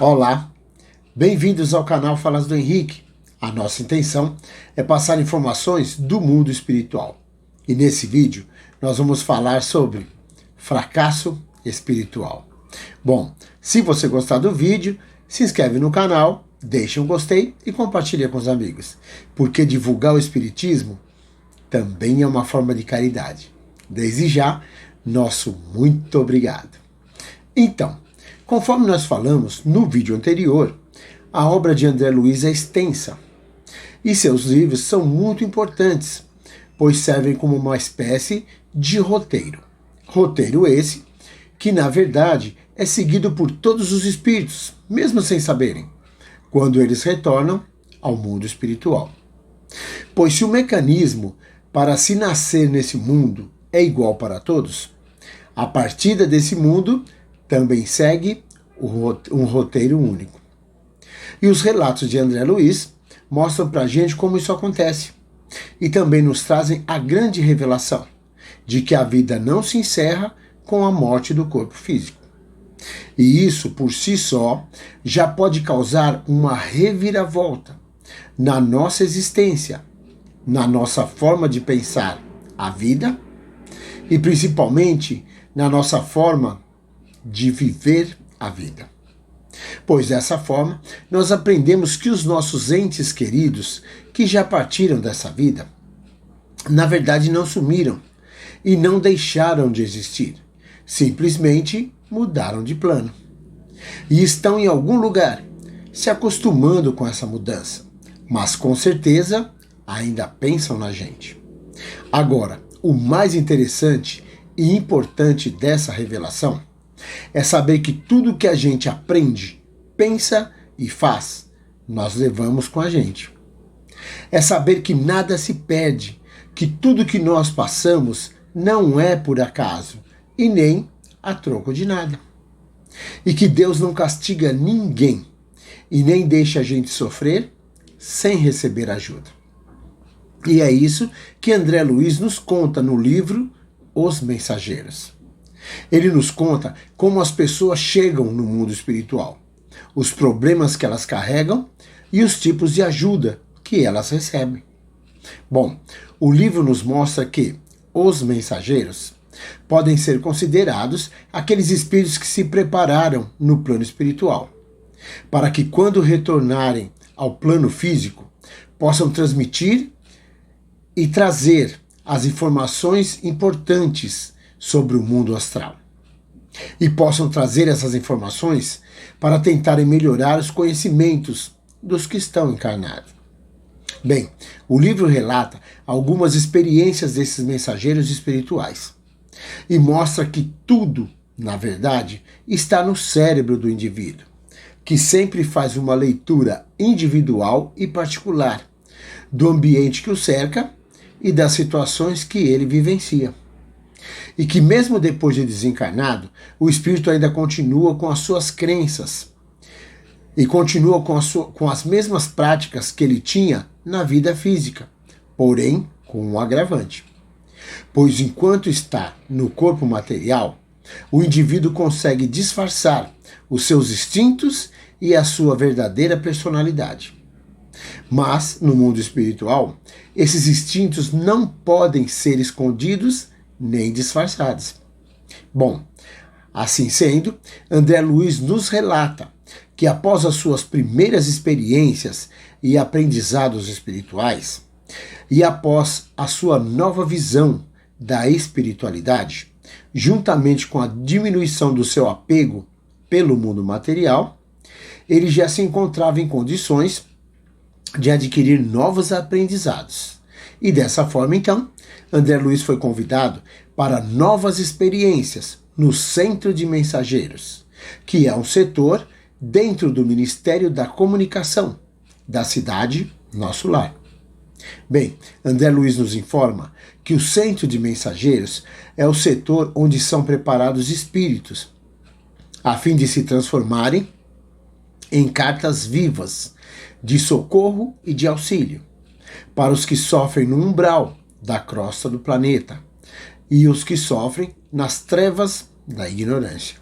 Olá, bem-vindos ao canal Falas do Henrique. A nossa intenção é passar informações do mundo espiritual. E nesse vídeo nós vamos falar sobre fracasso espiritual. Bom, se você gostar do vídeo, se inscreve no canal, deixa um gostei e compartilha com os amigos, porque divulgar o espiritismo também é uma forma de caridade. Desde já, nosso muito obrigado. Então, conforme nós falamos no vídeo anterior, a obra de André Luiz é extensa e seus livros são muito importantes, pois servem como uma espécie de roteiro. Roteiro esse que, na verdade, é seguido por todos os espíritos, mesmo sem saberem, quando eles retornam ao mundo espiritual. Pois se o mecanismo para se nascer nesse mundo é igual para todos, a partida desse mundo também segue um roteiro único. E os relatos de André Luiz mostram para a gente como isso acontece. E também nos trazem a grande revelação de que a vida não se encerra com a morte do corpo físico. E isso, por si só, já pode causar uma reviravolta na nossa existência, na nossa forma de pensar a vida e principalmente na nossa forma de viver a vida. Pois dessa forma, nós aprendemos que os nossos entes queridos, que já partiram dessa vida, na verdade não sumiram e não deixaram de existir. Simplesmente mudaram de plano. E estão em algum lugar, se acostumando com essa mudança, mas com certeza ainda pensam na gente. Agora, o mais interessante e importante dessa revelação é saber que tudo que a gente aprende, pensa e faz, nós levamos com a gente. É saber que nada se perde, que tudo que nós passamos não é por acaso e nem a troco de nada. E que Deus não castiga ninguém e nem deixa a gente sofrer sem receber ajuda. E é isso que André Luiz nos conta no livro Os Mensageiros. Ele nos conta como as pessoas chegam no mundo espiritual, os problemas que elas carregam e os tipos de ajuda que elas recebem. Bom, o livro nos mostra que os mensageiros podem ser considerados aqueles espíritos que se prepararam no plano espiritual, para que quando retornarem ao plano físico, possam transmitir e trazer as informações importantes sobre o mundo astral. E possam trazer essas informações para tentarem melhorar os conhecimentos dos que estão encarnados. Bem, o livro relata algumas experiências desses mensageiros espirituais e mostra que tudo, na verdade, está no cérebro do indivíduo, que sempre faz uma leitura individual e particular do ambiente que o cerca e das situações que ele vivencia. E que mesmo depois de desencarnado, o espírito ainda continua com as suas crenças e continua com as mesmas práticas que ele tinha na vida física, porém com um agravante. Pois enquanto está no corpo material, o indivíduo consegue disfarçar os seus instintos e a sua verdadeira personalidade. Mas, no mundo espiritual, esses instintos não podem ser escondidos nem disfarçados. Bom, assim sendo, André Luiz nos relata que após as suas primeiras experiências e aprendizados espirituais, e após a sua nova visão da espiritualidade, juntamente com a diminuição do seu apego pelo mundo material, ele já se encontrava em condições de adquirir novos aprendizados. E dessa forma, então, André Luiz foi convidado para novas experiências no Centro de Mensageiros, que é um setor dentro do Ministério da Comunicação da cidade Nosso Lar. Bem, André Luiz nos informa que o Centro de Mensageiros é o setor onde são preparados espíritos, a fim de se transformarem em cartas vivas de socorro e de auxílio para os que sofrem no umbral da crosta do planeta e os que sofrem nas trevas da ignorância.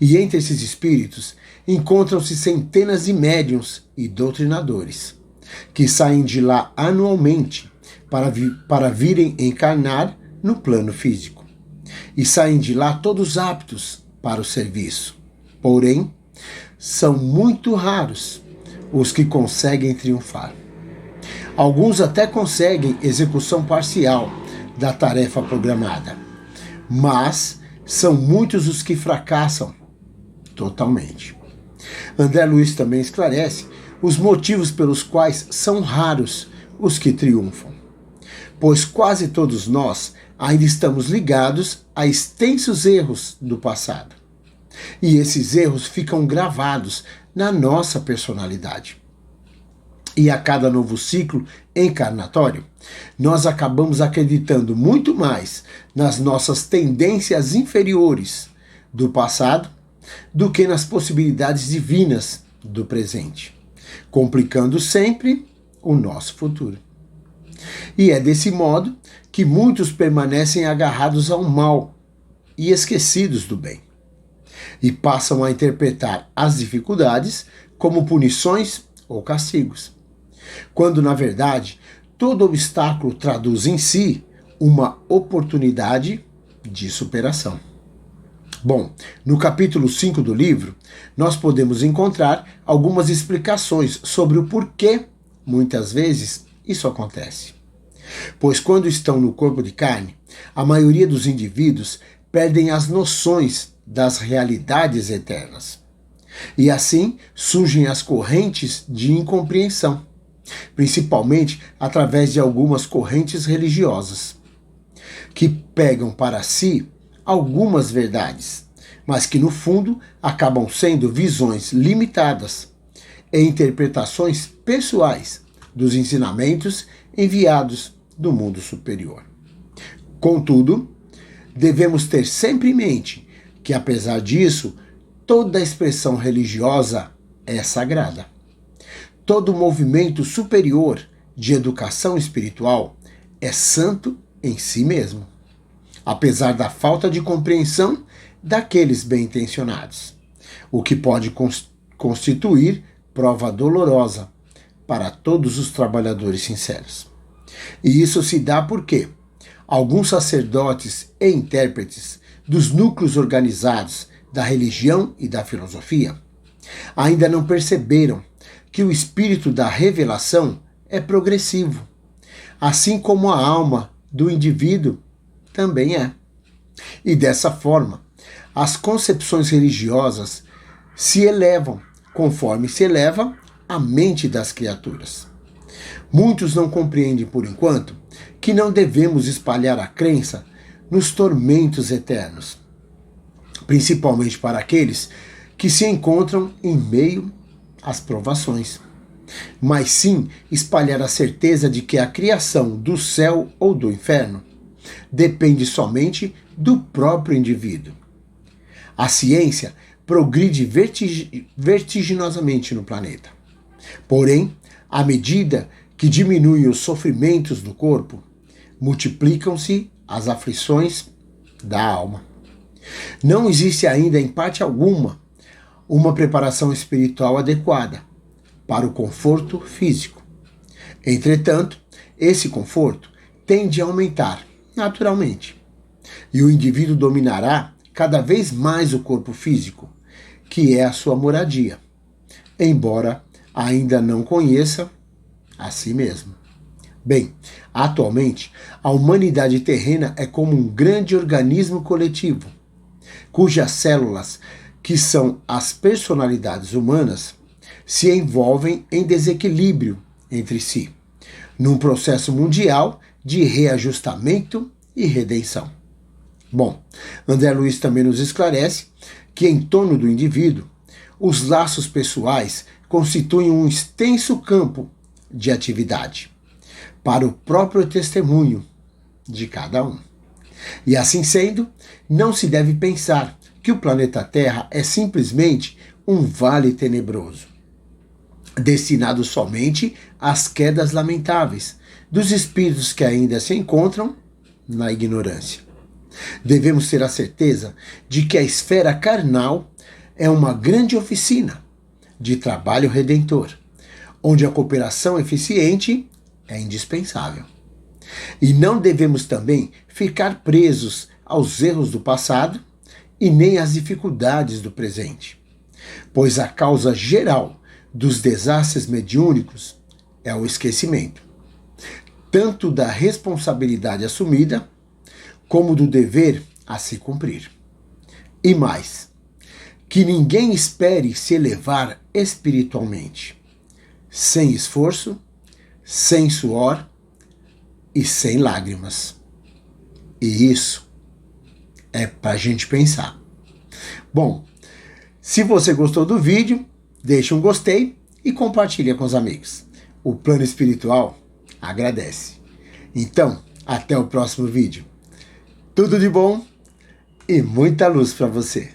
E entre esses espíritos encontram-se centenas de médiuns e doutrinadores, que saem de lá anualmente para virem encarnar no plano físico. E saem de lá todos aptos para o serviço. Porém, são muito raros os que conseguem triunfar. Alguns até conseguem execução parcial da tarefa programada, mas são muitos os que fracassam totalmente. André Luiz também esclarece os motivos pelos quais são raros os que triunfam, pois quase todos nós ainda estamos ligados a extensos erros do passado. E esses erros ficam gravados na nossa personalidade. E a cada novo ciclo encarnatório, nós acabamos acreditando muito mais nas nossas tendências inferiores do passado do que nas possibilidades divinas do presente, complicando sempre o nosso futuro. E é desse modo que muitos permanecem agarrados ao mal e esquecidos do bem, e passam a interpretar as dificuldades como punições ou castigos, quando, na verdade, todo obstáculo traduz em si uma oportunidade de superação. Bom, no capítulo 5 do livro, nós podemos encontrar algumas explicações sobre o porquê, muitas vezes, isso acontece. Pois quando estão no corpo de carne, a maioria dos indivíduos perdem as noções das realidades eternas. E assim surgem as correntes de incompreensão, principalmente através de algumas correntes religiosas, que pegam para si algumas verdades, mas que no fundo acabam sendo visões limitadas e interpretações pessoais dos ensinamentos enviados do mundo superior. Contudo, devemos ter sempre em mente que, apesar disso, toda expressão religiosa é sagrada. Todo movimento superior de educação espiritual é santo em si mesmo, apesar da falta de compreensão daqueles bem-intencionados, o que pode constituir prova dolorosa para todos os trabalhadores sinceros. E isso se dá porque alguns sacerdotes e intérpretes dos núcleos organizados da religião e da filosofia ainda não perceberam que o espírito da revelação é progressivo, assim como a alma do indivíduo também é. E dessa forma, as concepções religiosas se elevam conforme se eleva a mente das criaturas. Muitos não compreendem, por enquanto, que não devemos espalhar a crença nos tormentos eternos, principalmente para aqueles que se encontram em meio às provações, mas sim espalhar a certeza de que a criação do céu ou do inferno depende somente do próprio indivíduo. A ciência progride vertiginosamente no planeta. Porém, à medida que diminuem os sofrimentos do corpo, multiplicam-se as aflições da alma. Não existe ainda, em parte alguma, uma preparação espiritual adequada para o conforto físico. Entretanto, esse conforto tende a aumentar naturalmente, e o indivíduo dominará cada vez mais o corpo físico, que é a sua moradia, embora ainda não conheça a si mesmo. Bem, atualmente, a humanidade terrena é como um grande organismo coletivo, cujas células, que são as personalidades humanas, se envolvem em desequilíbrio entre si, num processo mundial de reajustamento e redenção. Bom, André Luiz também nos esclarece que em torno do indivíduo, os laços pessoais constituem um extenso campo de atividade para o próprio testemunho de cada um. E assim sendo, não se deve pensar que o planeta Terra é simplesmente um vale tenebroso, destinado somente às quedas lamentáveis dos espíritos que ainda se encontram na ignorância. Devemos ter a certeza de que a esfera carnal é uma grande oficina de trabalho redentor, onde a cooperação eficiente é indispensável. E não devemos também ficar presos aos erros do passado e nem às dificuldades do presente, pois a causa geral dos desastres mediúnicos é o esquecimento, tanto da responsabilidade assumida, como do dever a se cumprir. E mais, que ninguém espere se elevar espiritualmente, sem esforço, sem suor e sem lágrimas. E isso é para a gente pensar. Bom, se você gostou do vídeo, deixe um gostei e compartilhe com os amigos. O plano espiritual agradece. Então, até o próximo vídeo. Tudo de bom e muita luz para você.